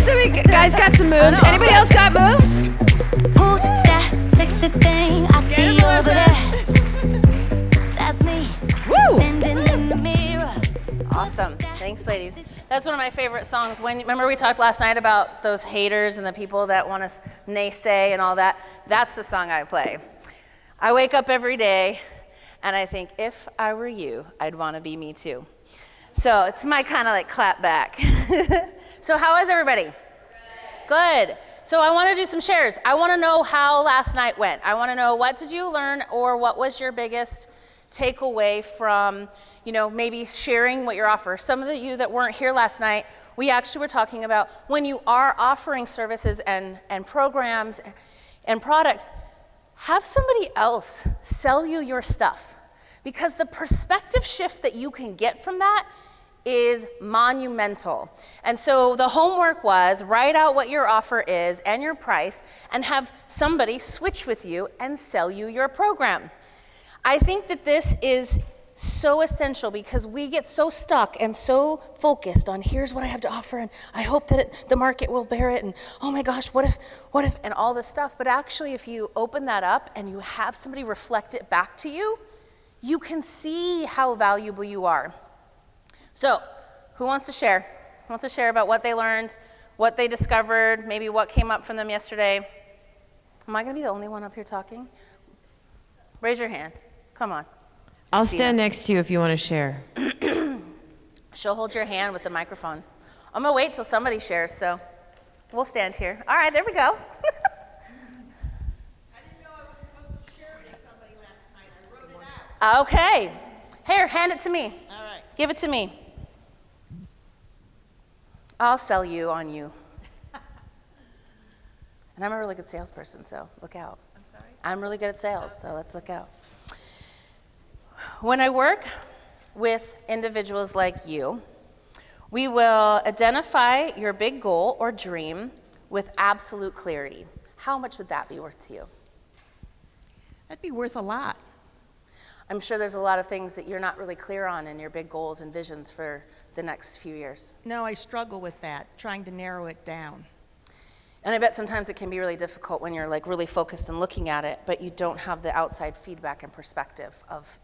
so we guys got some moves. Anybody else got moves? Who's that sexy thing I see over there? That's me. Woo! Standing in the mirror. Awesome. Thanks, ladies. That's one of my favorite songs. Remember we talked last night about those haters and the people that want to naysay and all that? That's the song I play. I wake up every day and I think, if I were you, I'd want to be me too. So it's my kind of like clap back. So how is everybody? Good. So I want to do some shares. I want to know how last night went. I want to know, what did you learn, or what was your biggest takeaway from, maybe sharing what your offer. Some of you that weren't here last night, we actually were talking about when you are offering services and programs and products, have somebody else sell you your stuff. Because the perspective shift that you can get from that is monumental. And so the homework was, write out what your offer is and your price, and have somebody switch with you and sell you your program. I think that this is so essential because we get so stuck and so focused on, here's what I have to offer, and I hope that the market will bear it, and oh my gosh, what if, and all this stuff. But actually, if you open that up and you have somebody reflect it back to you, you can see how valuable you are. So, who wants to share? Who wants to share about what they learned, what they discovered, maybe what came up from them yesterday? Am I going to be the only one up here talking? Raise your hand. Come on. I'll stand next to you if you want to share. She'll hold your hand with the microphone. I'm going to wait till somebody shares, so we'll stand here. All right, there we go. I didn't know I was supposed to share with somebody last night. I wrote it out. Okay. Here, hand it to me. All right. Give it to me. I'll sell you on you. And I'm a really good salesperson, so look out. I'm sorry? I'm really good at sales, so let's look out. When I work with individuals like you, we will identify your big goal or dream with absolute clarity. How much would that be worth to you? That'd be worth a lot. I'm sure there's a lot of things that you're not really clear on in your big goals and visions for the next few years. No, I struggle with that, trying to narrow it down. And I bet sometimes it can be really difficult when you're like really focused and looking at it, but you don't have the outside feedback and perspective of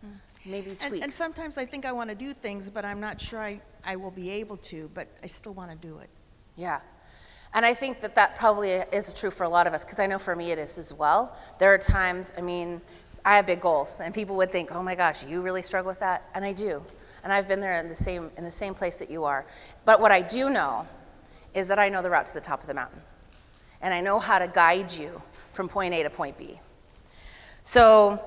maybe tweaks. And sometimes I think I want to do things, but I'm not sure I will be able to, but I still want to do it. Yeah. And I think that probably is true for a lot of us, because I know for me it is as well. There are times, I have big goals, and people would think, oh my gosh, you really struggle with that? And I do. And I've been there in the same place that you are. But what I do know is that I know the route to the top of the mountain. And I know how to guide you from point A to point B. So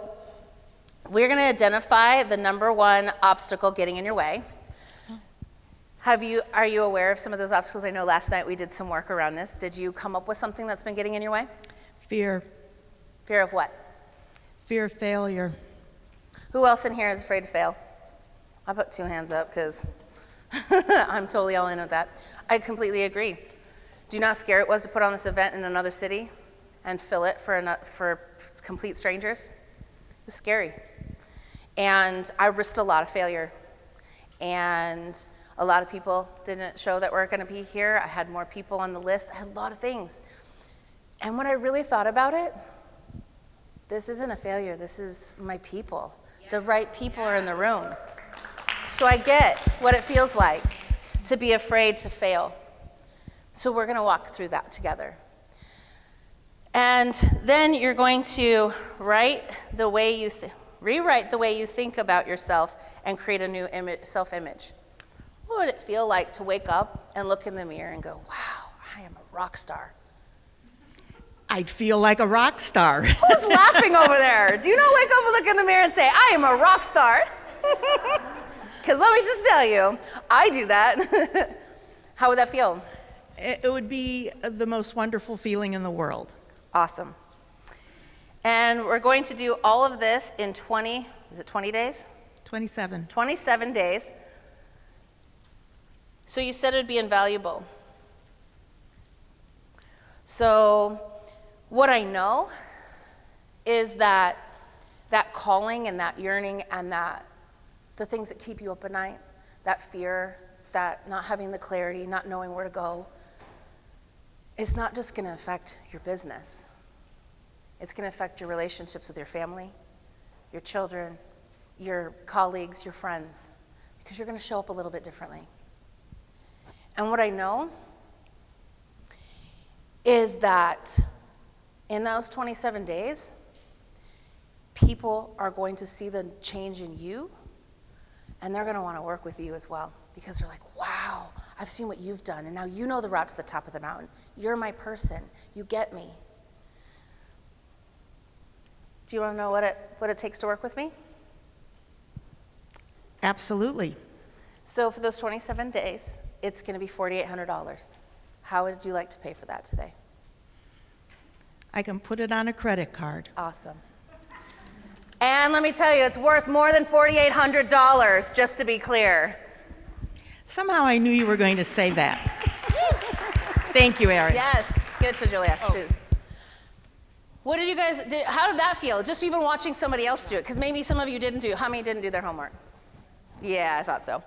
we're going to identify the number one obstacle getting in your way. Are you aware of some of those obstacles? I know last night we did some work around this. Did you come up with something that's been getting in your way? Fear. Fear of what? Fear of failure. Who else in here is afraid to fail? I put 2 hands up because I'm totally all in with that. I completely agree. Do you know how scary it was to put on this event in another city and fill it for complete strangers? It was scary. And I risked a lot of failure. And a lot of people didn't show that we're going to be here. I had more people on the list. I had a lot of things. And when I really thought about it, this isn't a failure. This is my people. The right people are in the room. So I get what it feels like to be afraid to fail. So we're going to walk through that together. And then you're going to rewrite the way you think about yourself and create a new self-image. What would it feel like to wake up and look in the mirror and go, wow, I am a rock star? I'd feel like a rock star. Who's laughing over there? Do you not wake up and look in the mirror and say, I am a rock star? Because let me just tell you, I do that. How would that feel? It would be the most wonderful feeling in the world. Awesome. And we're going to do all of this in 20 days? 27. 27 days. So you said it would be invaluable. So what I know is that calling and that yearning and the things that keep you up at night, that fear, that not having the clarity, not knowing where to go, it's not just going to affect your business. It's going to affect your relationships with your family, your children, your colleagues, your friends, because you're going to show up a little bit differently. And what I know is that in those 27 days, people are going to see the change in you, and they're going to want to work with you as well, because they're like, wow, I've seen what you've done, and now you know the route to the top of the mountain. You're my person. You get me. Do you want to know what it takes to work with me? Absolutely. So for those 27 days, it's going to be $4,800. How would you like to pay for that today? I can put it on a credit card. Awesome. And let me tell you, it's worth more than $4,800, just to be clear. Somehow I knew you were going to say that. Thank you, Erin. Yes, give it to Julia. What did you guys, how did that feel? Just even watching somebody else do it, because maybe some of you didn't do it. How many didn't do their homework? Yeah, I thought so.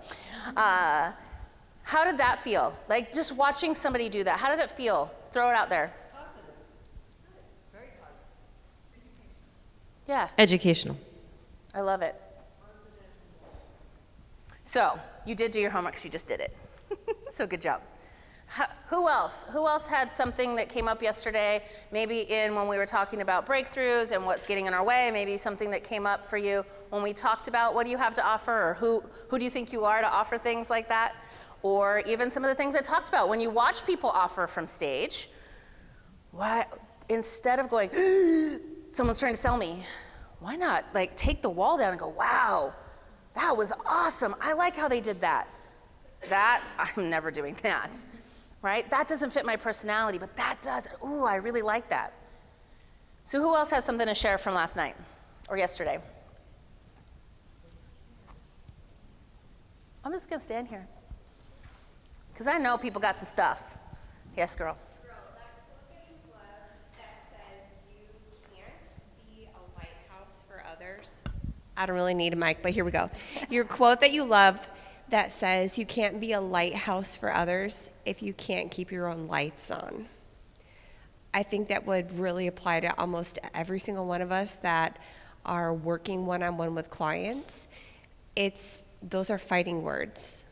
How did that feel? Like just watching somebody do that, how did it feel? Throw it out there. Positive. Very positive. Yeah. Educational. I love it. So, you did do your homework because you just did it. So good job. Who else? Who else had something that came up yesterday, maybe when we were talking about breakthroughs and what's getting in our way, maybe something that came up for you when we talked about what do you have to offer, or who do you think you are to offer things like that? Or even some of the things I talked about. When you watch people offer from stage, why, instead of going, someone's trying to sell me, why not like take the wall down and go, wow, that was awesome. I like how they did that. I'm never doing that, right? That doesn't fit my personality, but that does. Ooh, I really like that. So who else has something to share from last night or yesterday? I'm just gonna stand here, because I know people got some stuff. Yes, girl. I don't really need a mic, but here we go. Your quote that you love that says, you can't be a lighthouse for others if you can't keep your own lights on. I think that would really apply to almost every single one of us that are working one-on-one with clients. Those are fighting words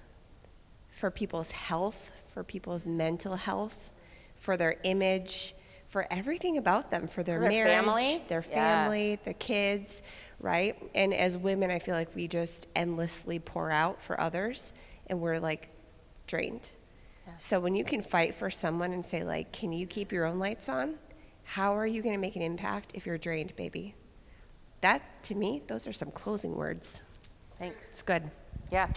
for people's health, for people's mental health, for their image, for everything about them, for their marriage, their family, the kids, right? And as women, I feel like we just endlessly pour out for others, and we're like drained. Yeah. So when you can fight for someone and say like, can you keep your own lights on? How are you gonna make an impact if you're drained, baby? That, to me, those are some closing words. Thanks. It's good. Yeah.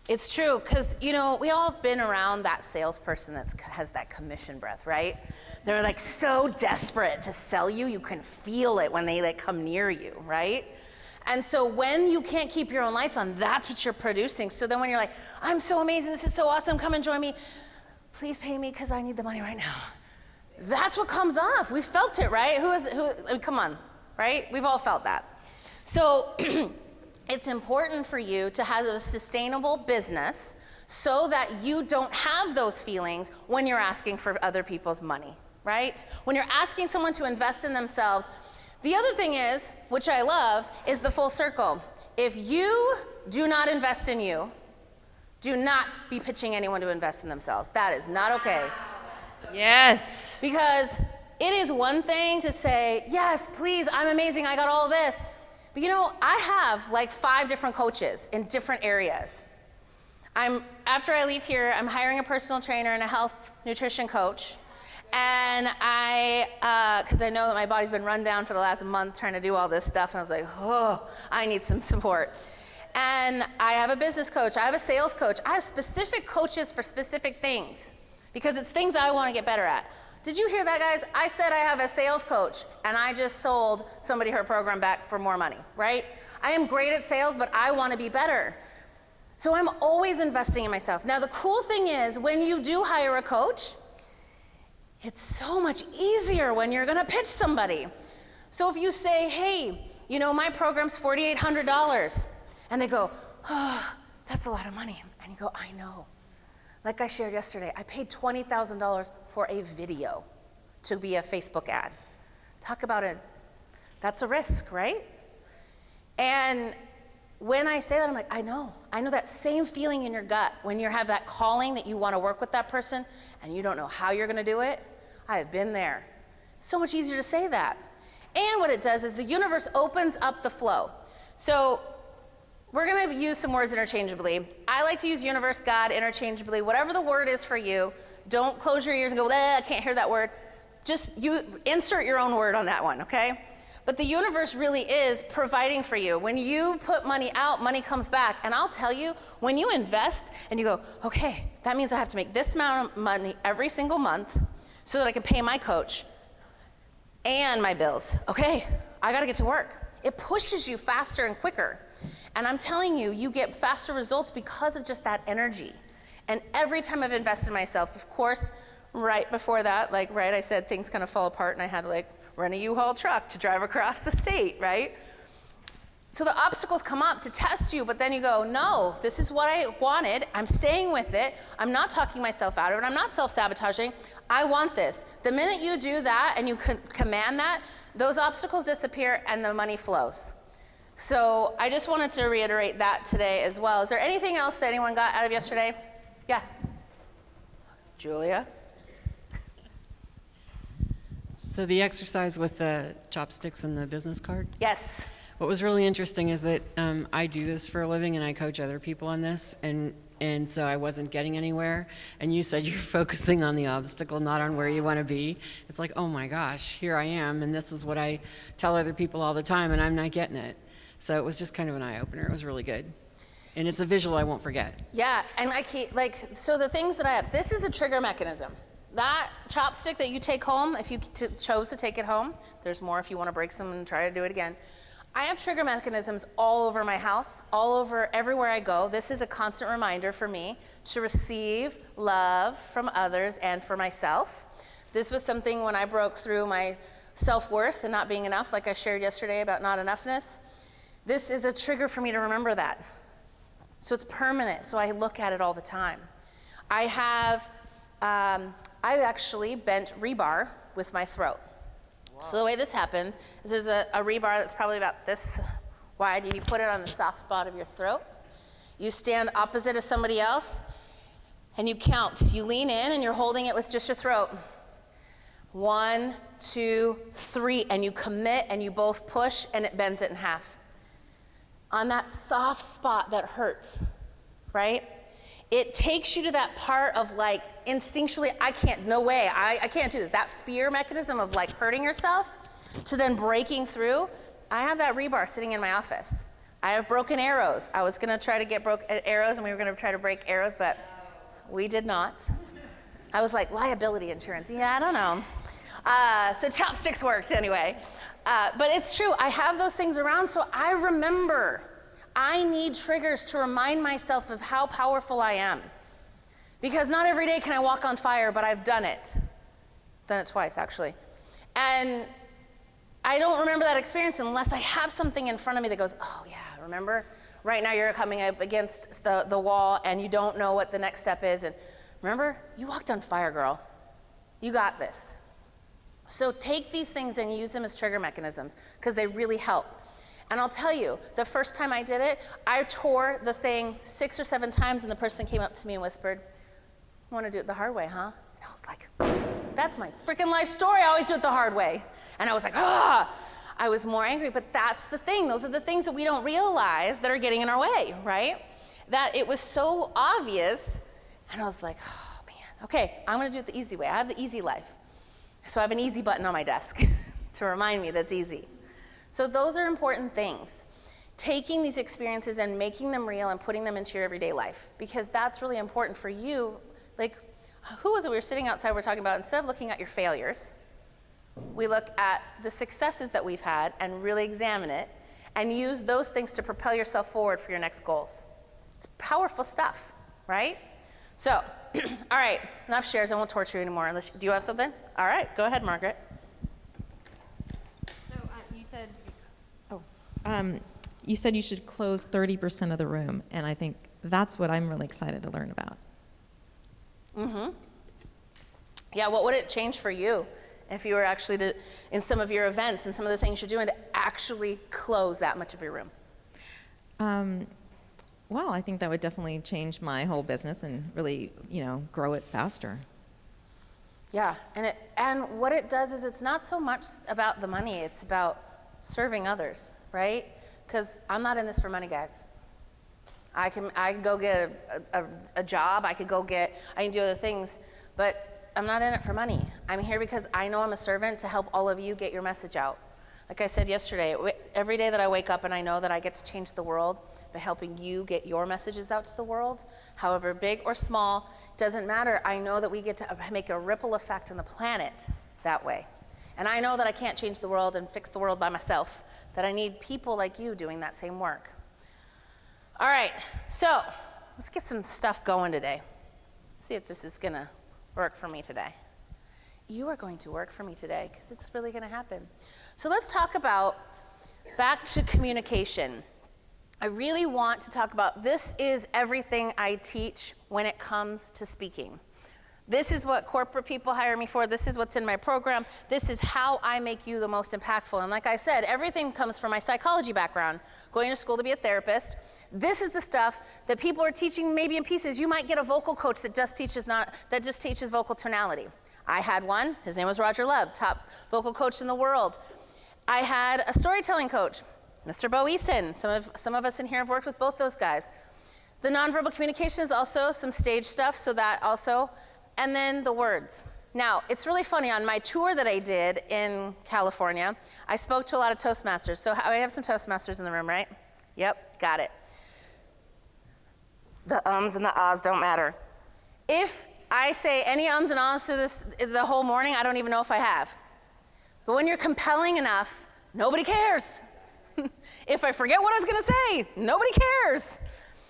It's true, because, we all have been around that salesperson that has that commission breath, right? They're like so desperate to sell you, you can feel it when they like come near you, right? And so when you can't keep your own lights on, that's what you're producing. So then when you're like, I'm so amazing, this is so awesome, come and join me, please pay me because I need the money right now. That's what comes off. We felt it, right? Come on, right? We've all felt that. So it's important for you to have a sustainable business so that you don't have those feelings when you're asking for other people's money, right? When you're asking someone to invest in themselves. The other thing is, which I love, is the full circle. If you do not invest in you, do not be pitching anyone to invest in themselves. That is not okay. Yes. Because it is one thing to say, yes, please, I'm amazing, I got all this. But I have like 5 different coaches in different areas. After I leave here, I'm hiring a personal trainer and a health nutrition coach. And because I know that my body's been run down for the last month trying to do all this stuff, and I was like, oh, I need some support. And I have a business coach, I have a sales coach, I have specific coaches for specific things, because it's things I want to get better at. Did you hear that, guys? I said I have a sales coach, and I just sold somebody her program back for more money, right? I am great at sales, but I want to be better. So I'm always investing in myself. Now, the cool thing is, when you do hire a coach, it's so much easier when you're going to pitch somebody. So if you say, hey, my program's $4,800, and they go, oh, that's a lot of money. And you go, I know. Like I shared yesterday, I paid $20,000 for a video to be a Facebook ad. Talk about it. That's a risk, right? And when I say that, I'm like, I know that same feeling in your gut when you have that calling that you want to work with that person and you don't know how you're going to do it. I have been there. It's so much easier to say that. And what it does is the universe opens up the flow. So we're going to use some words interchangeably. I like to use universe, God, interchangeably. Whatever the word is for you, don't close your ears and go, I can't hear that word. Just you insert your own word on that one, okay? But the universe really is providing for you. When you put money out, money comes back. And I'll tell you, when you invest and you go, okay, that means I have to make this amount of money every single month so that I can pay my coach and my bills. Okay, I gotta get to work. It pushes you faster and quicker. And I'm telling you, you get faster results because of just that energy. And every time I've invested in myself, of course, right before that, I said things kind of fall apart and I had to rent a U-Haul truck to drive across the state, right? So the obstacles come up to test you, but then you go, no, this is what I wanted. I'm staying with it. I'm not talking myself out of it. I'm not self-sabotaging. I want this. The minute you do that and you command that, those obstacles disappear and the money flows. So I just wanted to reiterate that today as well. Is there anything else that anyone got out of yesterday? Yeah. Julia? So the exercise with the chopsticks and the business card? Yes. What was really interesting is that I do this for a living and I coach other people on this, and so I wasn't getting anywhere. And you said you're focusing on the obstacle, not on where you want to be. It's like, oh my gosh, here I am, and this is what I tell other people all the time, and I'm not getting it. So it was just kind of an eye-opener. It was really good. And it's a visual I won't forget. Yeah, and I keep, so the things that I have, this is a trigger mechanism. That chopstick that you take home, if you chose to take it home, there's more if you want to break some and try to do it again. I have trigger mechanisms all over my house, all over everywhere I go. This is a constant reminder for me to receive love from others and for myself. This was something when I broke through my self-worth and not being enough, like I shared yesterday about not enoughness. This is a trigger for me to remember that. So it's permanent, so I look at it all the time. I've actually bent rebar with my throat. Wow. So the way this happens is there's a rebar that's probably about this wide, and you put it on the soft spot of your throat. You stand opposite of somebody else, and you count. You lean in, and you're holding it with just your throat. 1, 2, 3, and you commit, and you both push, and it bends it in half. On that soft spot that hurts, right? It takes you to that part of instinctually, I can't, no way, I can't do this. That fear mechanism of hurting yourself to then breaking through. I have that rebar sitting in my office. I have broken arrows. I was gonna try to get arrows and we were gonna try to break arrows, but we did not. I was like, liability insurance, yeah, I don't know. So chopsticks worked anyway. But it's true, I have those things around so I remember. I need triggers to remind myself of how powerful I am. Because not every day can I walk on fire, but I've done it. Done it twice, actually. And I don't remember that experience unless I have something in front of me that goes, oh yeah, remember? Right now you're coming up against the wall and you don't know what the next step is. And remember, you walked on fire, girl. You got this. So take these things and use them as trigger mechanisms because they really help. And I'll tell you, the first time I did it, I tore the thing 6 or 7 times and the person came up to me and whispered, "You want to do it the hard way, huh?" And I was like, that's my freaking life story. I always do it the hard way. And I was like, ah! I was more angry, but that's the thing. Those are the things that we don't realize that are getting in our way, right? That it was so obvious. And I was like, oh man, okay, I'm gonna do it the easy way. I have the easy life. So I have an easy button on my desk to remind me that's easy. So those are important things. Taking these experiences and making them real and putting them into your everyday life, because that's really important for you. Like, who was it we were sitting outside, we're talking about, instead of looking at your failures, we look at the successes that we've had and really examine it and use those things to propel yourself forward for your next goals. It's powerful stuff, right? So, all right, enough shares. I won't torture you anymore. Do you have something? All right, go ahead, Margaret. So you said, you said you should close 30% of the room, and I think that's what I'm really excited to learn about. Yeah, what would it change for you if you were actually in some of your events and some of the things you're doing to actually close that much of your room? Well, I think that would definitely change my whole business and really, grow it faster. Yeah, and what it does is it's not so much about the money, it's about serving others, right? Because I'm not in this for money, guys. I can go get a job, I can do other things, but I'm not in it for money. I'm here because I know I'm a servant to help all of you get your message out. Like I said yesterday, every day that I wake up and I know that I get to change the world by helping you get your messages out to the world, however big or small, doesn't matter. I know that we get to make a ripple effect on the planet that way. And I know that I can't change the world and fix the world by myself, that I need people like you doing that same work. All right, so let's get some stuff going today. See if this is gonna work for me today. You are going to work for me today because it's really gonna happen. So let's talk about back to communication. I really want to talk about this is everything I teach when it comes to speaking. This is what corporate people hire me for. This is what's in my program. This is how I make you the most impactful. And like I said, everything comes from my psychology background, going to school to be a therapist. This is the stuff that people are teaching maybe in pieces. You might get a vocal coach that just teaches vocal tonality. I had one. His name was Roger Love, top vocal coach in the world. I had a storytelling coach, Mr. Bo Eason. Some of us in here have worked with both those guys. The nonverbal communication is also some stage stuff, so that also, and then the words. Now, it's really funny, on my tour that I did in California, I spoke to a lot of Toastmasters. So I have some Toastmasters in the room, right? Yep, got it. The ums and the ahs don't matter. If I say any ums and ahs through the whole morning, I don't even know if I have. But when you're compelling enough, nobody cares. If I forget what I was gonna say, nobody cares.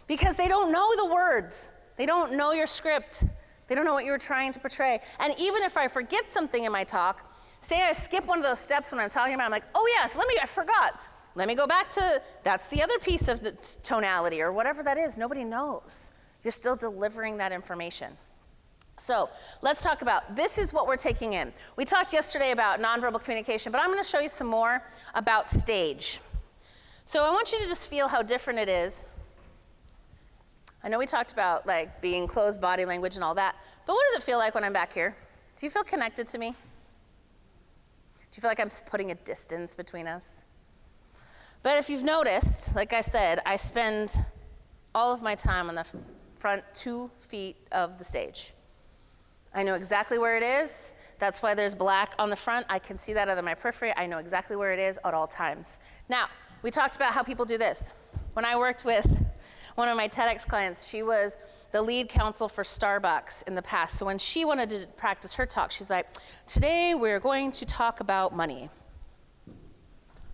Because they don't know the words. They don't know your script. They don't know what you were trying to portray. And even if I forget something in my talk, say I skip one of those steps when I'm talking about, I'm like, oh yes, I forgot. Let me go back to, that's the other piece of the tonality or whatever that is. Nobody knows. You're still delivering that information. So let's talk about, this is what we're taking in. We talked yesterday about nonverbal communication, but I'm gonna show you some more about stage. So I want you to just feel how different it is. I know we talked about like being closed body language and all that, but what does it feel like when I'm back here? Do you feel connected to me? Do you feel like I'm putting a distance between us? But if you've noticed, like I said, I spend all of my time on the front 2 feet of the stage. I know exactly where it is. That's why there's black on the front. I can see that out of my periphery. I know exactly where it is at all times. Now, we talked about how people do this. When I worked with one of my TEDx clients, she was the lead counsel for Starbucks in the past. So when she wanted to practice her talk, she's like, today we're going to talk about money.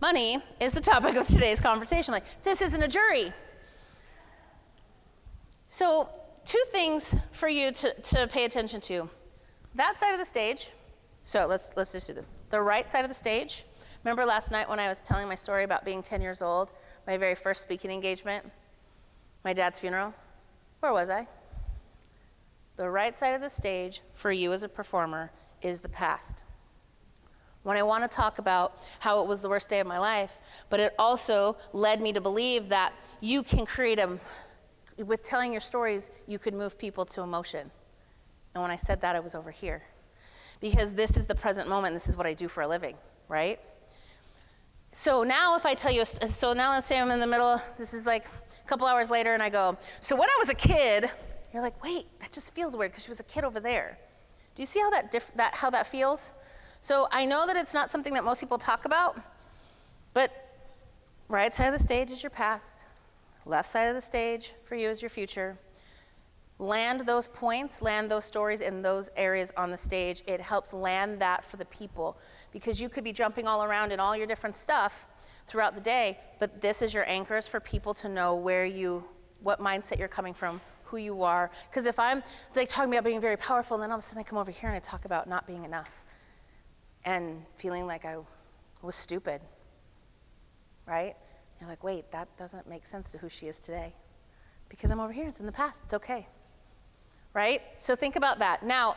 Money is the topic of today's conversation. Like, this isn't a jury. So 2 things for you to pay attention to. That side of the stage, so let's just do this. The right side of the stage. Remember last night when I was telling my story about being 10 years old, my very first speaking engagement, my dad's funeral? Where was I? The right side of the stage for you as a performer is the past. When I want to talk about how it was the worst day of my life, but it also led me to believe that you can create with telling your stories, you could move people to emotion. And when I said that, I was over here. Because this is the present moment, this is what I do for a living, right? So now if I tell you, so now let's say I'm in the middle, this is like a couple hours later, and I go, so when I was a kid, you're like, wait, that just feels weird because she was a kid over there. Do you see how how that feels? So I know that it's not something that most people talk about, but right side of the stage is your past. Left side of the stage for you is your future. Land those points, land those stories in those areas on the stage. It helps land that for the people because you could be jumping all around in all your different stuff throughout the day, but this is your anchors for people to know what mindset you're coming from, who you are. Because if I'm like talking about being very powerful, and then all of a sudden I come over here and I talk about not being enough and feeling like I was stupid, right? You're like, wait, that doesn't make sense to who she is today. Because I'm over here, it's in the past, it's okay. right? So think about that. Now,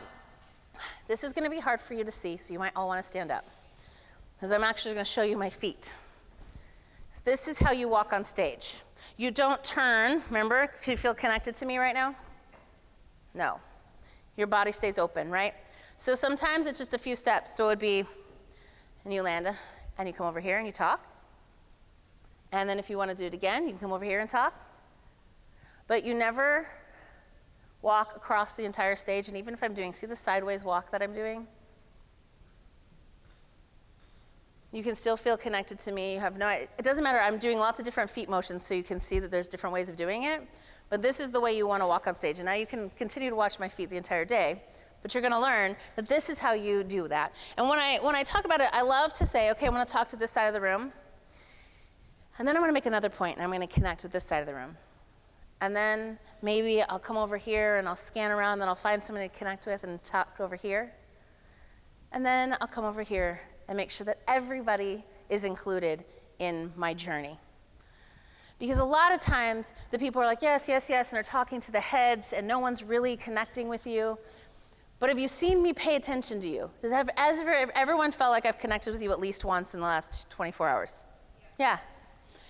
this is gonna be hard for you to see, so you might all wanna stand up, because I'm actually gonna show you my feet. This is how you walk on stage. You don't turn, remember? Do you feel connected to me right now? No. Your body stays open, right? So sometimes it's just a few steps. So it would be, and you land, and you come over here and you talk. And then if you want to do it again, you can come over here and talk. But you never walk across the entire stage. And even if I'm doing, see the sideways walk that I'm doing? You can still feel connected to me. You have no, it doesn't matter. I'm doing lots of different feet motions so you can see that there's different ways of doing it. But this is the way you want to walk on stage. And now you can continue to watch my feet the entire day. But you're going to learn that this is how you do that. And when I talk about it, I love to say, okay, I'm going to talk to this side of the room. And then I'm going to make another point, and I'm going to connect with this side of the room. And then maybe I'll come over here, and I'll scan around, and then I'll find somebody to connect with and talk over here. And then I'll come over here and make sure that everybody is included in my journey. Because a lot of times, the people are like, yes, yes, yes, and they're talking to the heads, and no one's really connecting with you. But have you seen me pay attention to you? Does everyone felt like I've connected with you at least once in the last 24 hours? Yeah.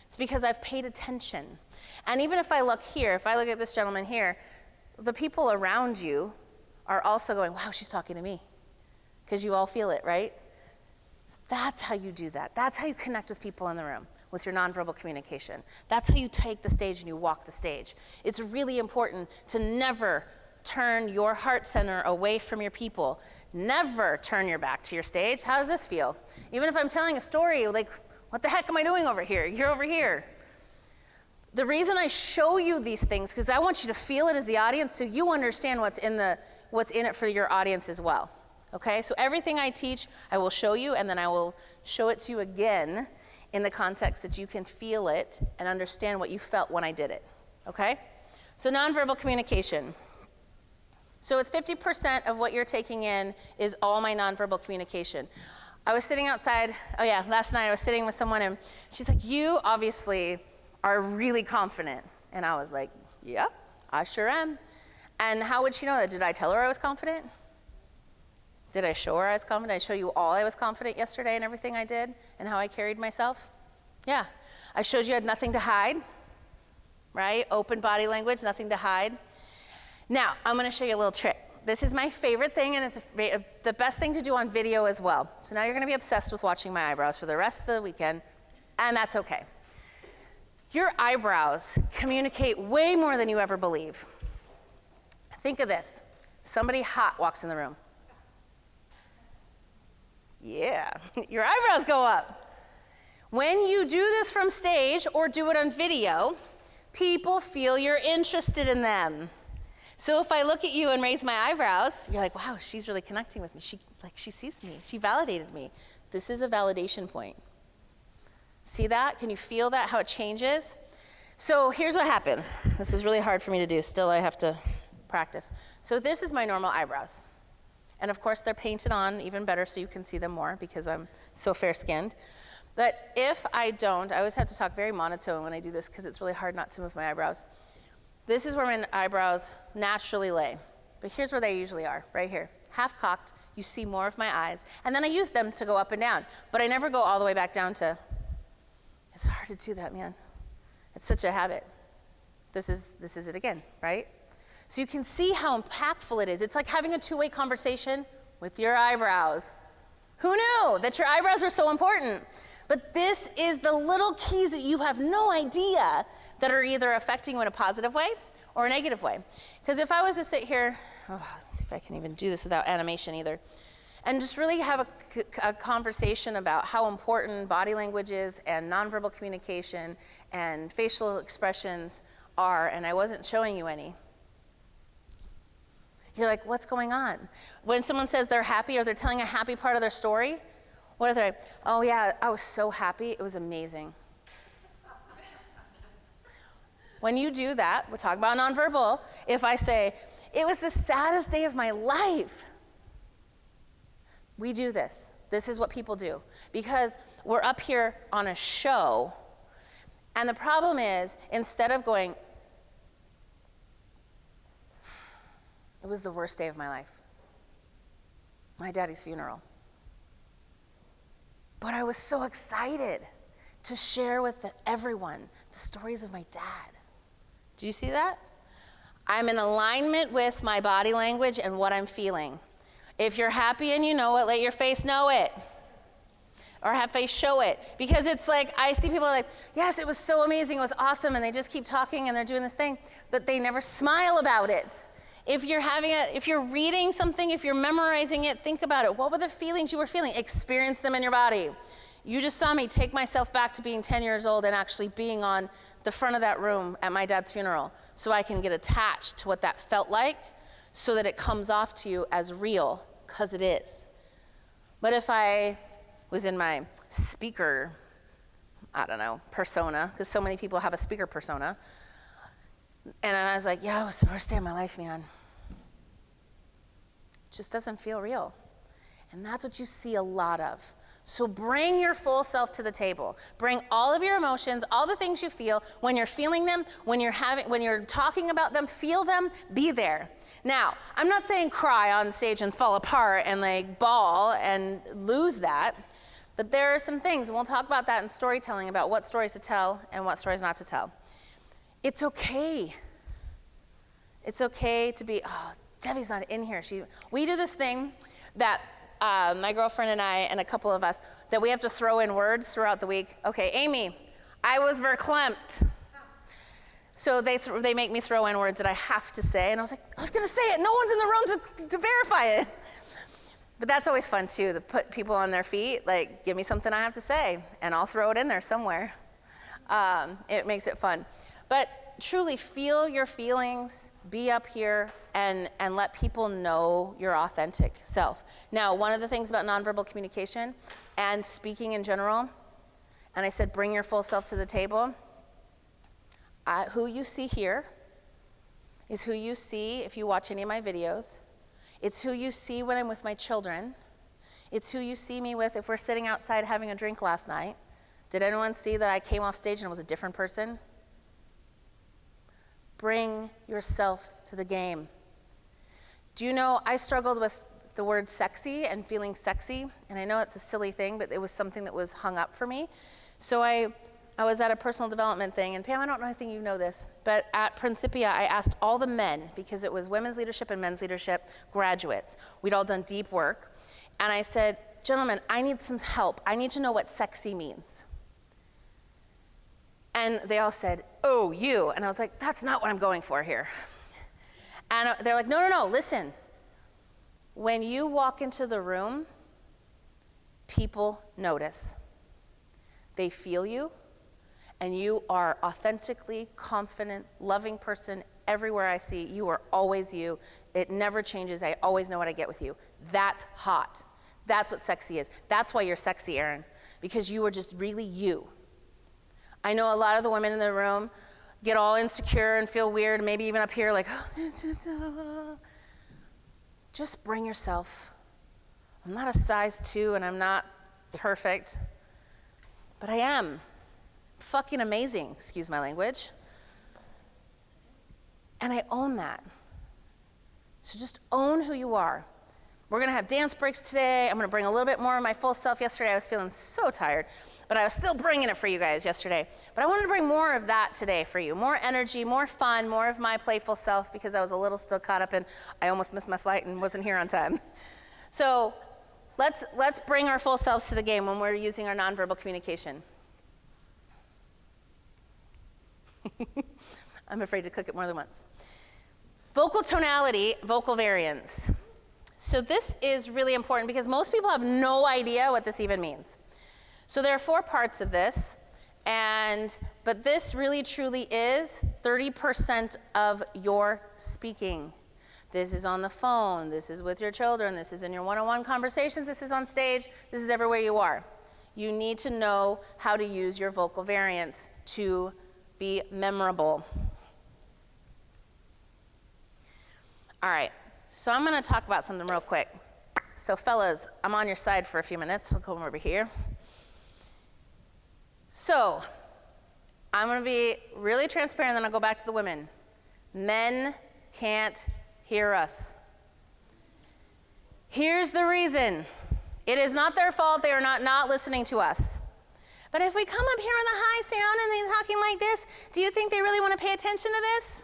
It's because I've paid attention. And even if I look here, if I look at this gentleman here, the people around you are also going, wow, she's talking to me. Because you all feel it, right? That's how you do that. That's how you connect with people in the room, with your nonverbal communication. That's how you take the stage and you walk the stage. It's really important to never turn your heart center away from your people. Never turn your back to your stage. How does this feel? Even if I'm telling a story, like, what the heck am I doing over here? You're over here. The reason I show you these things, because I want you to feel it as the audience so you understand what's in it for your audience as well. Okay, so everything I teach, I will show you, and then I will show it to you again in the context that you can feel it and understand what you felt when I did it. Okay? So nonverbal communication. So it's 50% of what you're taking in is all my nonverbal communication. I was sitting outside, last night I was sitting with someone and she's like, you obviously are really confident. And I was like, yep, I sure am. And how would she know that? Did I tell her I was confident? Did I show her I was confident? Did I show you all I was confident yesterday in everything I did and how I carried myself? Yeah. I showed you I had nothing to hide, right? Open body language, nothing to hide. Now, I'm going to show you a little trick. This is my favorite thing, and it's the best thing to do on video as well. So now you're going to be obsessed with watching my eyebrows for the rest of the weekend, and that's okay. Your eyebrows communicate way more than you ever believe. Think of this. Somebody hot walks in the room. Yeah, your eyebrows go up. When you do this from stage or do it on video, people feel you're interested in them. So if I look at you and raise my eyebrows, you're like, wow, she's really connecting with me. She sees me. She validated me. This is a validation point. See that? Can you feel that, how it changes? So here's what happens. This is really hard for me to do. Still, I have to practice. So this is my normal eyebrows. And of course, they're painted on even better so you can see them more because I'm so fair-skinned. But if I don't, I always have to talk very monotone when I do this because it's really hard not to move my eyebrows. This is where my eyebrows naturally lay. But here's where they usually are, right here. Half cocked, you see more of my eyes. And then I use them to go up and down. But I never go all the way back down to, it's hard to do that, man. It's such a habit. This is it again, right? So you can see how impactful it is. It's like having a two-way conversation with your eyebrows. Who knew that your eyebrows were so important? But this is the little keys that you have no idea that are either affecting you in a positive way or a negative way. Because if I was to sit here, let's see if I can even do this without animation either, and just really have a conversation about how important body language is and nonverbal communication and facial expressions are, and I wasn't showing you any, you're like, what's going on? When someone says they're happy or they're telling a happy part of their story, what are they? Oh yeah, I was so happy, it was amazing. When you do that, we're talking about nonverbal, if I say, it was the saddest day of my life, we do this. This is what people do. Because we're up here on a show, and the problem is, instead of going, It was the worst day of my life. My daddy's funeral. But I was so excited to share with everyone the stories of my dad. Do you see that? I'm in alignment with my body language and what I'm feeling. If you're happy and you know it, let your face know it. Or have face show it. Because it's like, I see people like, yes, it was so amazing, it was awesome, and they just keep talking and they're doing this thing, but they never smile about it. If you're reading something, if you're memorizing it, think about it. What were the feelings you were feeling? Experience them in your body. You just saw me take myself back to being 10 years old and actually being on the front of that room at my dad's funeral so I can get attached to what that felt like so that it comes off to you as real, because it is. But if I was in my speaker, persona, because so many people have a speaker persona, and I was like, yeah, it was the worst day of my life, man. It just doesn't feel real. And that's what you see a lot of. So bring your full self to the table. Bring all of your emotions, all the things you feel. When you're feeling them, when you're talking about them, feel them, be there. Now, I'm not saying cry on stage and fall apart and like bawl and lose that, but there are some things, and we'll talk about that in storytelling, about what stories to tell and what stories not to tell. It's okay. It's okay to be, oh, Debbie's not in here. We do this thing that my girlfriend and I and a couple of us, that we have to throw in words throughout the week. Okay, Amy, I was verklempt. So they make me throw in words that I have to say, and I was like, I was gonna say it. No one's in the room to verify it. But that's always fun too, to put people on their feet, like, give me something I have to say, and I'll throw it in there somewhere. It makes it fun. But truly feel your feelings, be up here, and let people know your authentic self. Now, one of the things about nonverbal communication and speaking in general, and I said bring your full self to the table, who you see here is who you see if you watch any of my videos. It's who you see when I'm with my children. It's who you see me with if we're sitting outside having a drink last night. Did anyone see that I came off stage and was a different person? Bring yourself to the game. Do you know, I struggled with the word sexy and feeling sexy, and I know it's a silly thing, but it was something that was hung up for me. So I was at a personal development thing, and Pam, I don't know if you know this, but at Principia, I asked all the men, because it was women's leadership and men's leadership graduates. We'd all done deep work, and I said, gentlemen, I need some help. I need to know what sexy means. And they all said, oh, you. And I was like, that's not what I'm going for here. And they're like, no, listen. When you walk into the room, people notice. They feel you, and you are authentically confident, loving person everywhere I see. You are always you. It never changes. I always know what I get with you. That's hot. That's what sexy is. That's why you're sexy, Erin, because you are just really you. I know a lot of the women in the room get all insecure and feel weird, maybe even up here like, just bring yourself. I'm not a size 2 and I'm not perfect, but I am fucking amazing, excuse my language. And I own that. So just own who you are. We're gonna have dance breaks today. I'm gonna bring a little bit more of my full self. Yesterday I was feeling so tired, but I was still bringing it for you guys yesterday. But I wanted to bring more of that today for you. More energy, more fun, more of my playful self, because I was a little still caught up in, I almost missed my flight and wasn't here on time. So let's bring our full selves to the game when we're using our nonverbal communication. I'm afraid to click it more than once. Vocal tonality, vocal variance. So this is really important because most people have no idea what this even means. So there are 4 parts of this, but this really truly is 30% of your speaking. This is on the phone, this is with your children, this is in your one-on-one conversations, this is on stage, this is everywhere you are. You need to know how to use your vocal variance to be memorable. All right. So I'm going to talk about something real quick. So fellas, I'm on your side for a few minutes. I'll come over here. So I'm going to be really transparent, then I'll go back to the women. Men can't hear us. Here's the reason. It is not their fault. They are not listening to us. But if we come up here on the high sound and they're talking like this, do you think they really want to pay attention to this?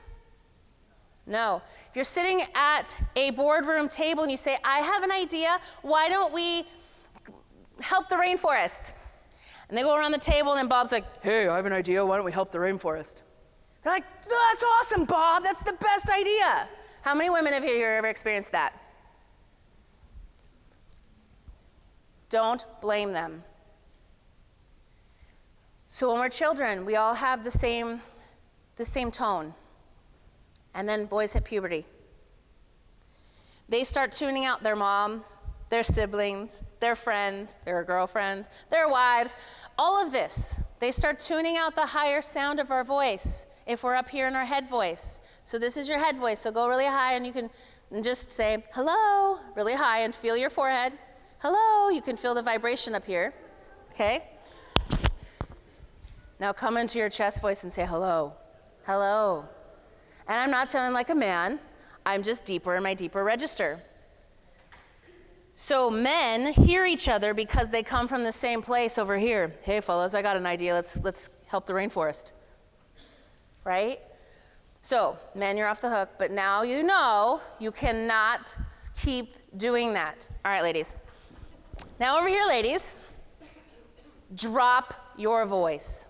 No. If you're sitting at a boardroom table and you say, I have an idea, why don't we help the rainforest? And they go around the table and then Bob's like, hey, I have an idea, why don't we help the rainforest? They're like, that's awesome, Bob, that's the best idea. How many women have here ever experienced that? Don't blame them. So when we're children, we all have the same tone. And then boys hit puberty. They start tuning out their mom, their siblings, their friends, their girlfriends, their wives, all of this. They start tuning out the higher sound of our voice if we're up here in our head voice. So this is your head voice, so go really high and you can just say, hello, really high and feel your forehead. Hello, you can feel the vibration up here, okay? Now come into your chest voice and say hello, hello. And I'm not sounding like a man, I'm just deeper in my deeper register. So men hear each other because they come from the same place over here. Hey fellas, I got an idea, let's help the rainforest, right? So men, you're off the hook, but now you know you cannot keep doing that. All right, ladies. Now over here, ladies, drop your voice.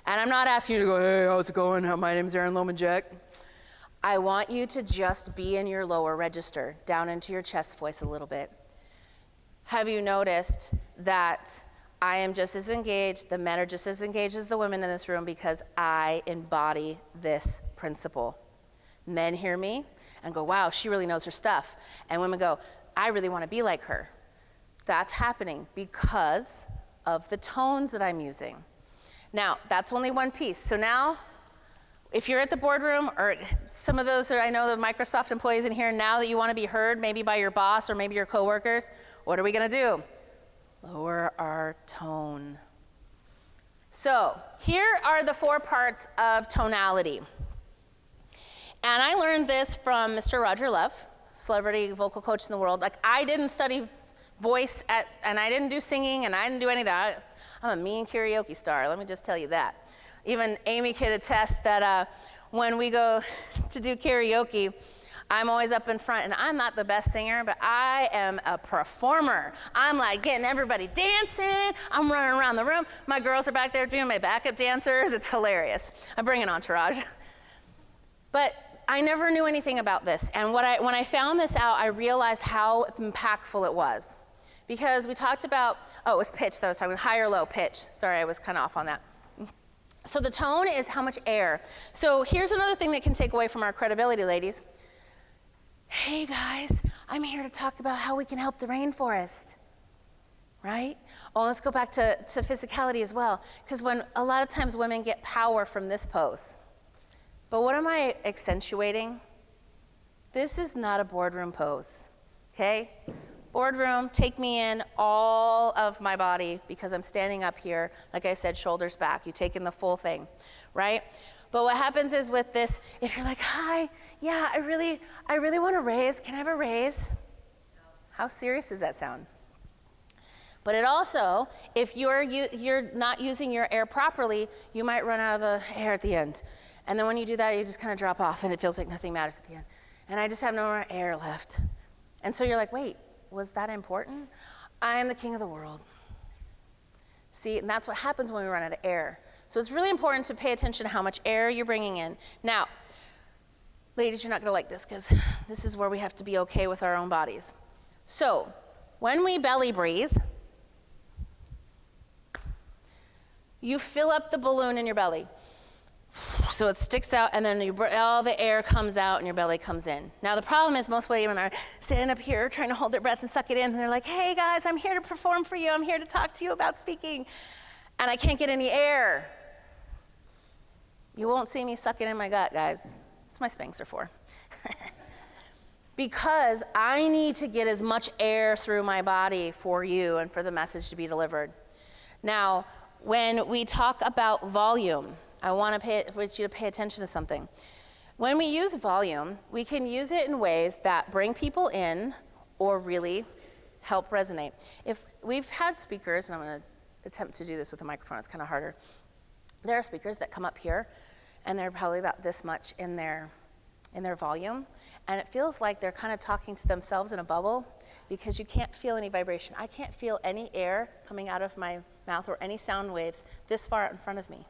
And I'm not asking you to go, hey, how's it going? My name's Aaron Loman-Jack. I want you to just be in your lower register, down into your chest voice a little bit. Have you noticed that I am just as engaged, the men are just as engaged as the women in this room because I embody this principle. Men hear me and go, wow, she really knows her stuff. And women go, I really want to be like her. That's happening because of the tones that I'm using. Now, that's only one piece. So now, if you're at the boardroom, or some of those that I know the Microsoft employees in here, now that you want to be heard, maybe by your boss or maybe your coworkers, what are we going to do? Lower our tone. So, here are the 4 parts of tonality. And I learned this from Mr. Roger Love, celebrity vocal coach in the world. Like, I didn't study voice and I didn't do singing and I didn't do any of that. I'm a mean karaoke star, let me just tell you that. Even Amy could attest that when we go to do karaoke, I'm always up in front and I'm not the best singer, but I am a performer. I'm like getting everybody dancing, I'm running around the room. My girls are back there doing my backup dancers, it's hilarious. I'm bringing entourage. But I never knew anything about this. And when I found this out, I realized how impactful it was. Because we talked about, it was pitch that I was talking about, high or low pitch. Sorry, I was kind of off on that. So the tone is how much air. So here's another thing that can take away from our credibility, ladies. Hey guys, I'm here to talk about how we can help the rainforest, right? Oh, let's go back to physicality as well. Because when a lot of times women get power from this pose. But what am I accentuating? This is not a boardroom pose, okay? Boardroom, take me in all of my body because I'm standing up here, like I said, shoulders back. You take in the full thing, right? But what happens is with this, if you're like, hi, yeah, I really want to raise. Can I have a raise? How serious does that sound? But it also, if you're not using your air properly, you might run out of the air at the end. And then when you do that, you just kind of drop off and it feels like nothing matters at the end. And I just have no more air left. And so you're like, wait, was that important? I am the king of the world. See, and that's what happens when we run out of air. So it's really important to pay attention to how much air you're bringing in. Now, ladies, you're not gonna like this because this is where we have to be okay with our own bodies. So, when we belly breathe, you fill up the balloon in your belly. So it sticks out and then all the air comes out and your belly comes in. Now the problem is most women are standing up here trying to hold their breath and suck it in and they're like, hey guys, I'm here to perform for you. I'm here to talk to you about speaking. And I can't get any air. You won't see me sucking in my gut, guys. That's what my Spanx are for. Because I need to get as much air through my body for you and for the message to be delivered. Now, when we talk about volume, I want you to pay attention to something. When we use volume, we can use it in ways that bring people in or really help resonate. If we've had speakers, and I'm going to attempt to do this with a microphone, it's kind of harder. There are speakers that come up here, and they're probably about this much in their volume, and it feels like they're kind of talking to themselves in a bubble because you can't feel any vibration. I can't feel any air coming out of my mouth or any sound waves this far out in front of me.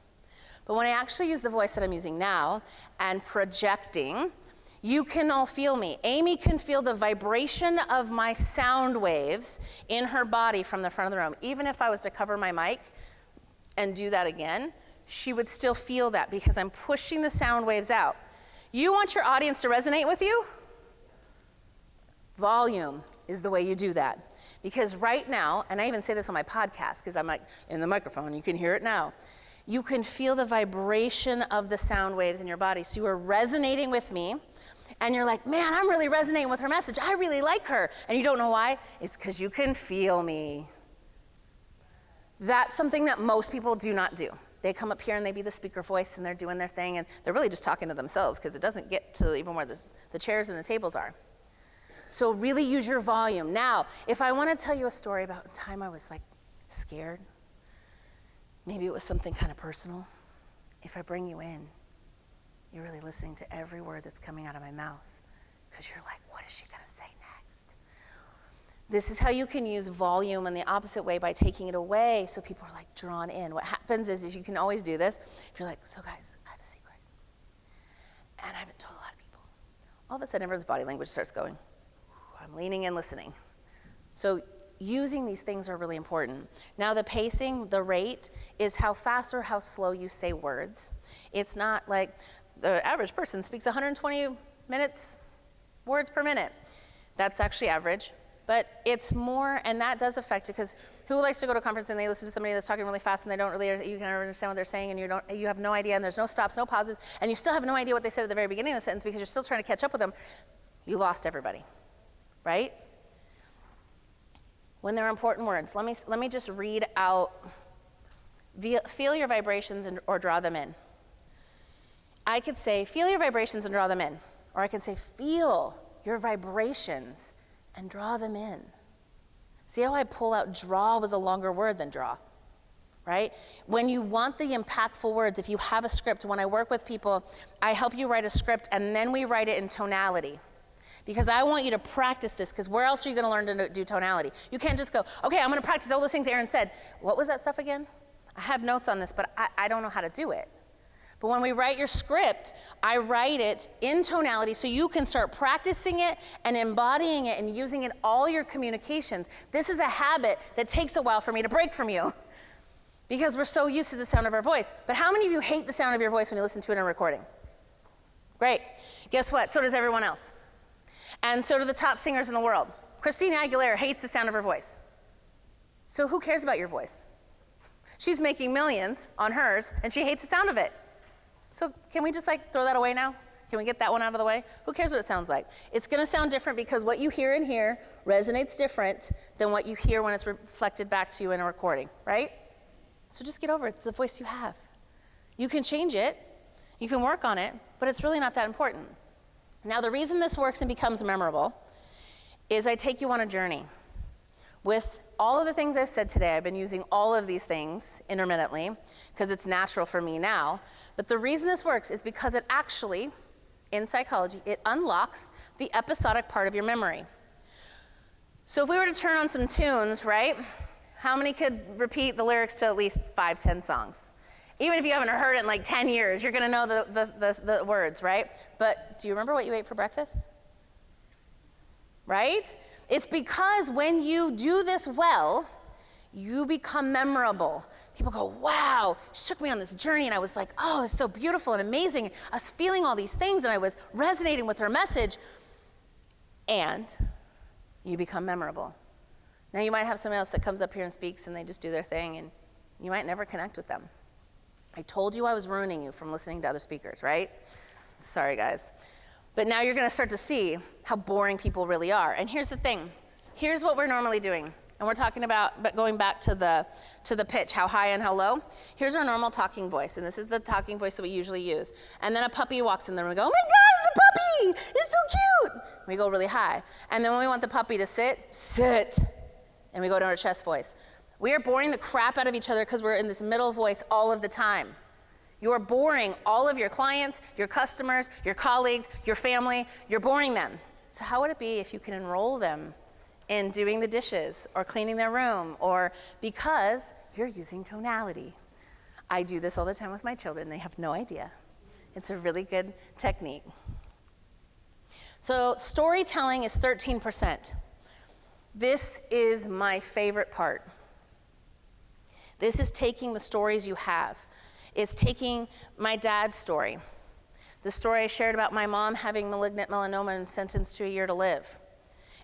But when I actually use the voice that I'm using now and projecting, you can all feel me. Amy can feel the vibration of my sound waves in her body from the front of the room. Even if I was to cover my mic and do that again, she would still feel that because I'm pushing the sound waves out. You want your audience to resonate with you? Volume is the way you do that. Because right now, and I even say this on my podcast because I'm like in the microphone, you can hear it now. You can feel the vibration of the sound waves in your body. So you are resonating with me, and you're like, man, I'm really resonating with her message. I really like her. And you don't know why? It's because you can feel me. That's something that most people do not do. They come up here and they be the speaker voice and they're doing their thing, and they're really just talking to themselves because it doesn't get to even where the chairs and the tables are. So really use your volume. Now, if I want to tell you a story about a time I was like scared, maybe it was something kind of personal. If I bring you in, you're really listening to every word that's coming out of my mouth because you're like, what is she going to say next? This is how you can use volume in the opposite way by taking it away so people are like drawn in. What happens is you can always do this. If you're like, so guys, I have a secret. And I haven't told a lot of people. All of a sudden, everyone's body language starts going, I'm leaning in, listening. So using these things are really important. Now the pacing, the rate, is how fast or how slow you say words. It's not like the average person speaks 120 words per minute. That's actually average. But it's more, and that does affect it, because who likes to go to a conference and they listen to somebody that's talking really fast and they don't really, you can understand what they're saying, and you have no idea, and there's no stops, no pauses, and you still have no idea what they said at the very beginning of the sentence because you're still trying to catch up with them. You lost everybody, right? When they're important words, let me just read out, feel your vibrations or draw them in. I could say, feel your vibrations and draw them in. Or I can say, feel your vibrations and draw them in. See how I pull out draw was a longer word than draw, right? When you want the impactful words, if you have a script, when I work with people, I help you write a script and then we write it in tonality. Because I want you to practice this, because where else are you going to learn to do tonality? You can't just go, okay, I'm going to practice all those things Aaron said. What was that stuff again? I have notes on this, but I don't know how to do it. But when we write your script, I write it in tonality so you can start practicing it and embodying it and using it all your communications. This is a habit that takes a while for me to break from you because we're so used to the sound of our voice. But how many of you hate the sound of your voice when you listen to it in a recording? Great. Guess what? So does everyone else. And so do the top singers in the world. Christina Aguilera hates the sound of her voice. So who cares about your voice? She's making millions on hers, and she hates the sound of it. So can we just throw that away now? Can we get that one out of the way? Who cares what it sounds like? It's going to sound different because what you hear in here resonates different than what you hear when it's reflected back to you in a recording, right? So just get over it. It's the voice you have. You can change it. You can work on it, but it's really not that important. Now, the reason this works and becomes memorable is I take you on a journey. With all of the things I've said today, I've been using all of these things intermittently because it's natural for me now. But the reason this works is because it actually, in psychology, it unlocks the episodic part of your memory. So if we were to turn on some tunes, right? How many could repeat the lyrics to at least 5-10 songs? Even if you haven't heard it in 10 years, you're gonna know the words, right? But do you remember what you ate for breakfast? Right? It's because when you do this well, you become memorable. People go, wow, she took me on this journey and I was like, oh, it's so beautiful and amazing. I was feeling all these things and I was resonating with her message. And you become memorable. Now you might have someone else that comes up here and speaks and they just do their thing and you might never connect with them. I told you I was ruining you from listening to other speakers, right? Sorry, guys. But now you're going to start to see how boring people really are. And here's the thing. Here's what we're normally doing. And we're talking about, but going back to the pitch, how high and how low. Here's our normal talking voice, and this is the talking voice that we usually use. And then a puppy walks in the room and we go, oh my God, it's a puppy! It's so cute! And we go really high. And then when we want the puppy to sit, and we go to our chest voice. We are boring the crap out of each other because we're in this middle voice all of the time. You are boring all of your clients, your customers, your colleagues, your family. You're boring them. So how would it be if you can enroll them in doing the dishes or cleaning their room, or because you're using tonality? I do this all the time with my children. They have no idea. It's a really good technique. So storytelling is 13%. This is my favorite part. This is taking the stories you have. It's taking my dad's story, the story I shared about my mom having malignant melanoma and sentenced to a year to live,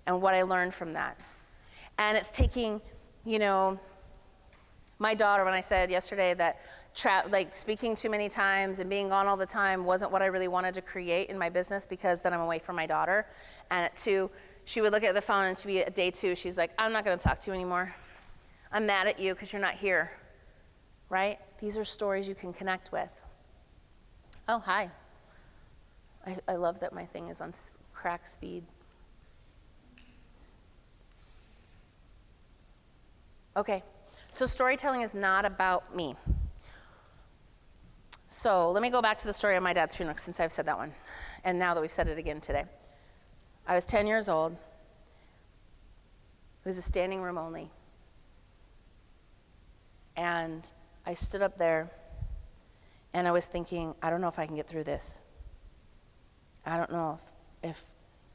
and what I learned from that. And it's taking, my daughter, when I said yesterday that speaking too many times and being gone all the time wasn't what I really wanted to create in my business, because then I'm away from my daughter. And at 2, she would look at the phone, and she'd be at day 2, she's like, I'm not gonna talk to you anymore. I'm mad at you because you're not here, right? These are stories you can connect with. Oh, hi. I love that my thing is on crack speed. Okay, so storytelling is not about me. So let me go back to the story of my dad's funeral, since I've said that one, and now that we've said it again today. I was 10 years old. It was a standing room only. And I stood up there, and I was thinking, I don't know if I can get through this. I don't know if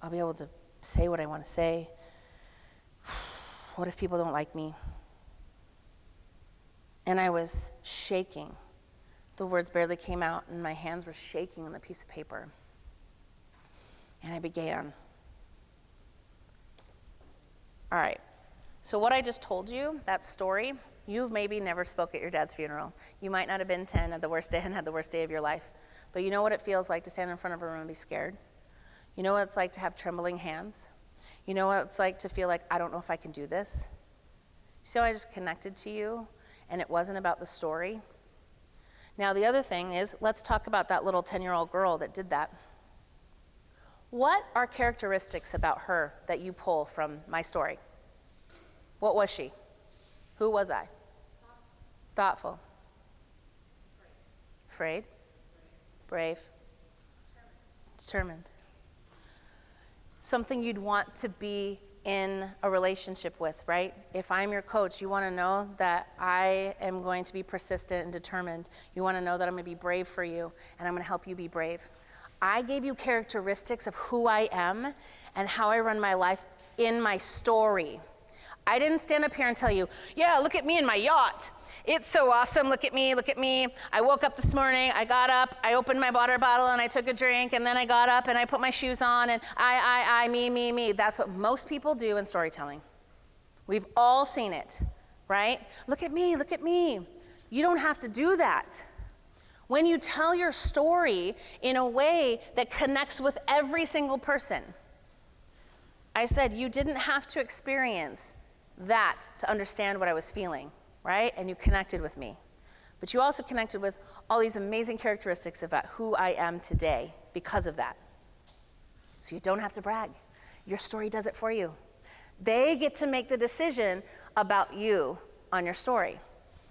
I'll be able to say what I want to say. What if people don't like me? And I was shaking. The words barely came out, and my hands were shaking on the piece of paper. And I began. All right, so what I just told you, that story, you've maybe never spoke at your dad's funeral. You might not have been 10 at the worst day and had the worst day of your life. But you know what it feels like to stand in front of a room and be scared? You know what it's like to have trembling hands? You know what it's like to feel like, I don't know if I can do this? See how I just connected to you, and it wasn't about the story? Now the other thing is, let's talk about that little 10-year-old girl that did that. What are characteristics about her that you pull from my story? What was she? Who was I? Thoughtful. Afraid. Brave. Determined. Something you'd want to be in a relationship with, right? If I'm your coach, you want to know that I am going to be persistent and determined. You want to know that I'm going to be brave for you, and I'm going to help you be brave. I gave you characteristics of who I am and how I run my life in my story. I didn't stand up here and tell you, yeah, look at me in my yacht. It's so awesome, look at me, look at me. I woke up this morning, I got up, I opened my water bottle and I took a drink, and then I got up and I put my shoes on, and I, me. That's what most people do in storytelling. We've all seen it, right? Look at me, look at me. You don't have to do that. When you tell your story in a way that connects with every single person, I said you didn't have to experience that to understand what I was feeling, right? And you connected with me. But you also connected with all these amazing characteristics about who I am today because of that. So you don't have to brag. Your story does it for you. They get to make the decision about you on your story.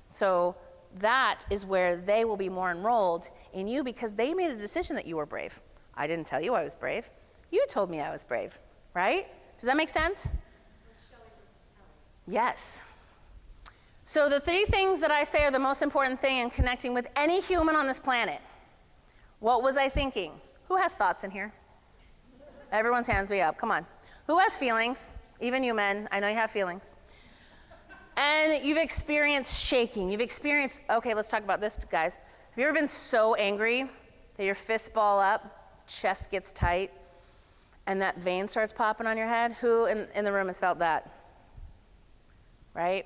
So that is where they will be more enrolled in you, because they made a decision that you were brave. I didn't tell you I was brave. You told me I was brave, right? Does that make sense? Yes. So the 3 things that I say are the most important thing in connecting with any human on this planet. What was I thinking? Who has thoughts in here? Everyone's hands be up, come on. Who has feelings? Even you men, I know you have feelings. And you've experienced shaking. You've experienced, okay, let's talk about this, guys. Have you ever been so angry that your fists ball up, chest gets tight, and that vein starts popping on your head? Who in the room has felt that? Right?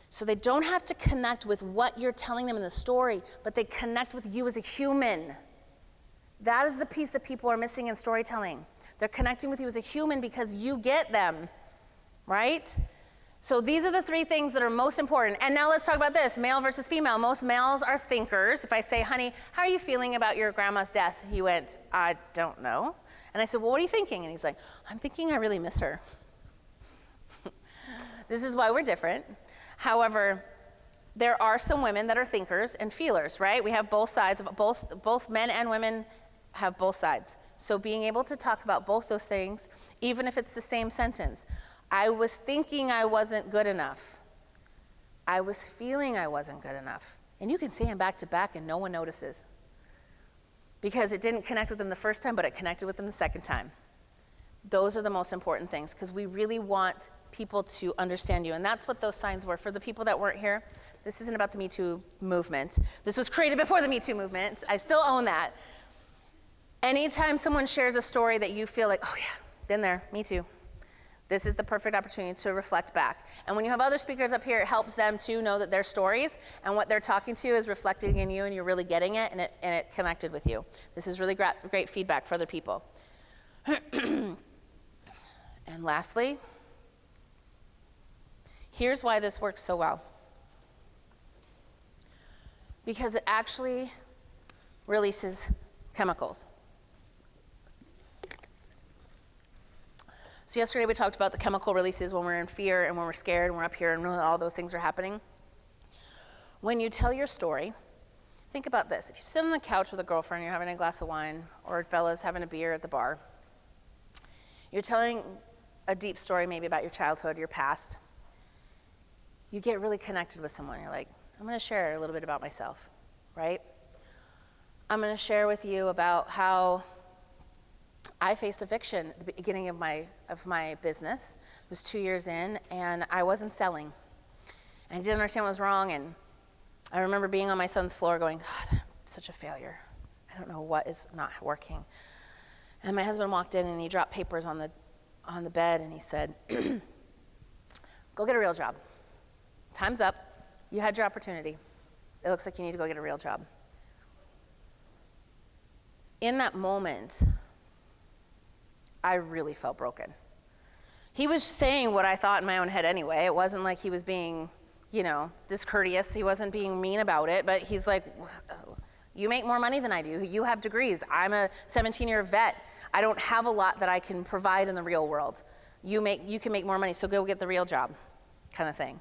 So they don't have to connect with what you're telling them in the story, but they connect with you as a human. That is the piece that people are missing in storytelling. They're connecting with you as a human because you get them, right? So these are the 3 things that are most important. And now let's talk about this, male versus female. Most males are thinkers. If I say, honey, how are you feeling about your grandma's death? He went, I don't know. And I said, well, what are you thinking? And he's like, I'm thinking I really miss her. This is why we're different. However, there are some women that are thinkers and feelers, right? We have both sides of both men and women have both sides. So being able to talk about both those things, even if it's the same sentence. I was thinking I wasn't good enough. I was feeling I wasn't good enough. And you can say them back to back and no one notices. Because it didn't connect with them the first time, but it connected with them the second time. Those are the most important things, because we really want people to understand you. And that's what those signs were. For the people that weren't here, this isn't about the Me Too movement. This was created before the Me Too movement. I still own that. Anytime someone shares a story that you feel like, oh yeah, been there, me too. This is the perfect opportunity to reflect back. And when you have other speakers up here, it helps them to know that their stories and what they're talking to is reflecting in you and you're really getting it and it connected with you. This is really great feedback for other people. And lastly, here's why this works so well. Because it actually releases chemicals. So yesterday we talked about the chemical releases when we're in fear and when we're scared and we're up here and all those things are happening. When you tell your story, think about this. If you sit on the couch with a girlfriend, you're having a glass of wine, or fellas having a beer at the bar, you're telling a deep story maybe about your childhood, your past. You get really connected with someone. You're like, I'm going to share a little bit about myself, right? I'm going to share with you about how I faced eviction at the beginning of my business. It was 2 years in, and I wasn't selling. And I didn't understand what was wrong, and I remember being on my son's floor going, God, I'm such a failure. I don't know what is not working. And my husband walked in, and he dropped papers on the bed, and he said, go get a real job. Time's up. You had your opportunity. It looks like you need to go get a real job. In that moment, I really felt broken. He was saying what I thought in my own head anyway. It wasn't like he was being, discourteous. He wasn't being mean about it, but he's like, you make more money than I do. You have degrees. I'm a 17-year vet. I don't have a lot that I can provide in the real world. You can make more money, so go get the real job, kind of thing.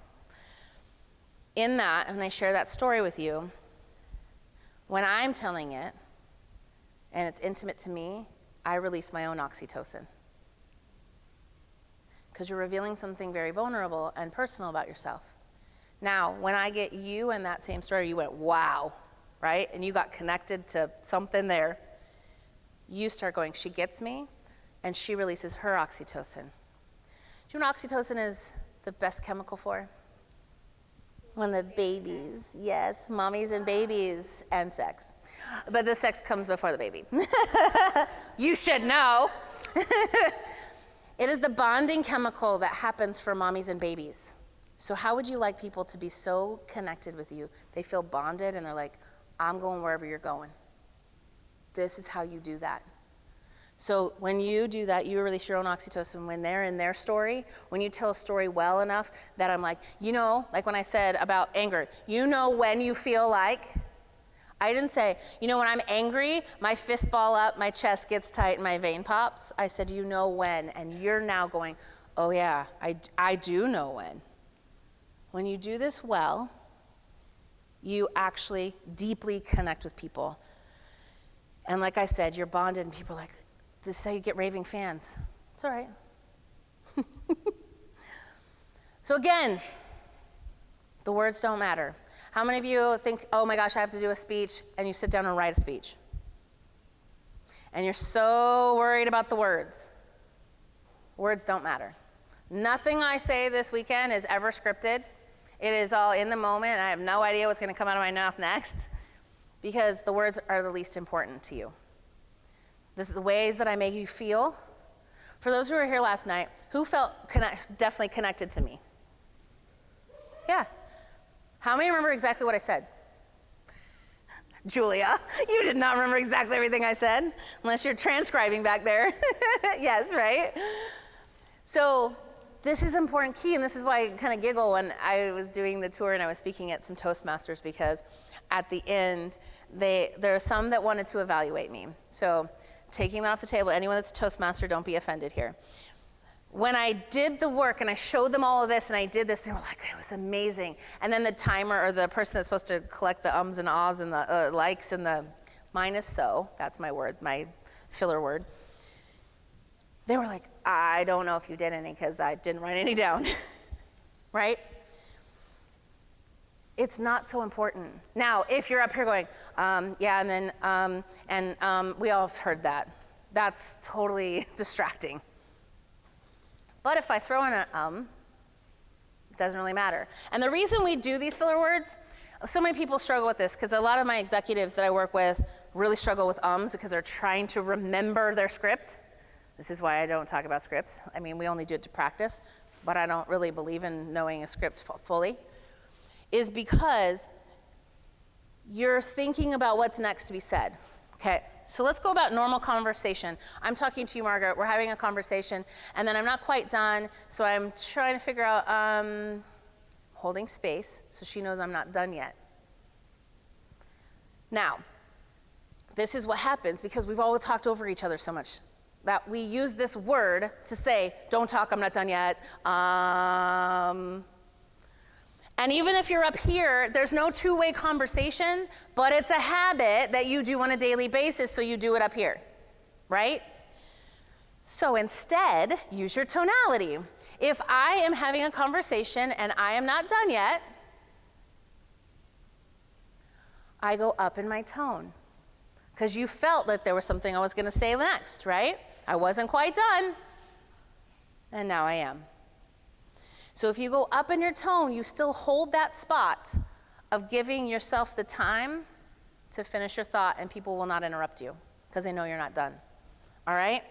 In that, and I share that story with you, when I'm telling it, and it's intimate to me, I release my own oxytocin. Because you're revealing something very vulnerable and personal about yourself. Now, when I get you in that same story, you went, wow, right? And you got connected to something there. You start going, she gets me, and she releases her oxytocin. Do you know what oxytocin is the best chemical for? When the babies, yes, mommies and babies and sex. But the sex comes before the baby. You should know. It is the bonding chemical that happens for mommies and babies. So how would you like people to be so connected with you? They feel bonded and they're like, I'm going wherever you're going. This is how you do that. So when you do that, you release your own oxytocin. When they're in their story, when you tell a story well enough that I'm like, like when I said about anger, when you feel like, I didn't say, when I'm angry, my fist ball up, my chest gets tight, and my vein pops. I said, when, and you're now going, oh yeah, I do know when. When you do this well, you actually deeply connect with people. And like I said, you're bonded, and people are like, this is how you get raving fans. It's all right. So again, the words don't matter. How many of you think, oh my gosh, I have to do a speech, and you sit down and write a speech? And you're so worried about the words. Words don't matter. Nothing I say this weekend is ever scripted. It is all in the moment, and I have no idea what's going to come out of my mouth next, because the words are the least important to you. The ways that I make you feel. For those who were here last night, who felt definitely connected to me? Yeah. How many remember exactly what I said? Julia, you did not remember exactly everything I said, unless you're transcribing back there. Yes, right? So this is an important key, and this is why I kind of giggle when I was doing the tour and I was speaking at some Toastmasters, because at the end, there are some that wanted to evaluate me. So taking that off the table, anyone that's a Toastmaster, don't be offended here. when I did the work and I showed them all of this and I did this, they were like, it was amazing. And then the timer or the person that's supposed to collect the ums and ahs and the likes and the mine is so, that's my word, my filler word. They were like, I don't know if you did any because I didn't write any down, right? It's not so important. Now, if you're up here going, yeah, and then, we all have heard that. That's totally distracting. But if I throw in a it doesn't really matter. And the reason we do these filler words, so many people struggle with this because a lot of my executives that I work with really struggle with ums because they're trying to remember their script. This is why I don't talk about scripts. I mean, we only do it to practice, but I don't really believe in knowing a script fully, is because you're thinking about what's next to be said. Okay, so let's go about normal conversation. I'm talking to you, Margaret. We're having a conversation, and then I'm not quite done, so I'm trying to figure out, holding space so she knows I'm not done yet. Now, this is what happens because we've all talked over each other so much that we use this word to say, don't talk, I'm not done yet. And even if you're up here, there's no two-way conversation, but it's a habit that you do on a daily basis, so you do it up here, right? So instead, use your tonality. If I am having a conversation and I am not done yet, I go up in my tone. Because you felt that there was something I was going to say next, right? I wasn't quite done, and now I am. So if you go up in your tone, you still hold that spot of giving yourself the time to finish your thought, and people will not interrupt you because they know you're not done. All right?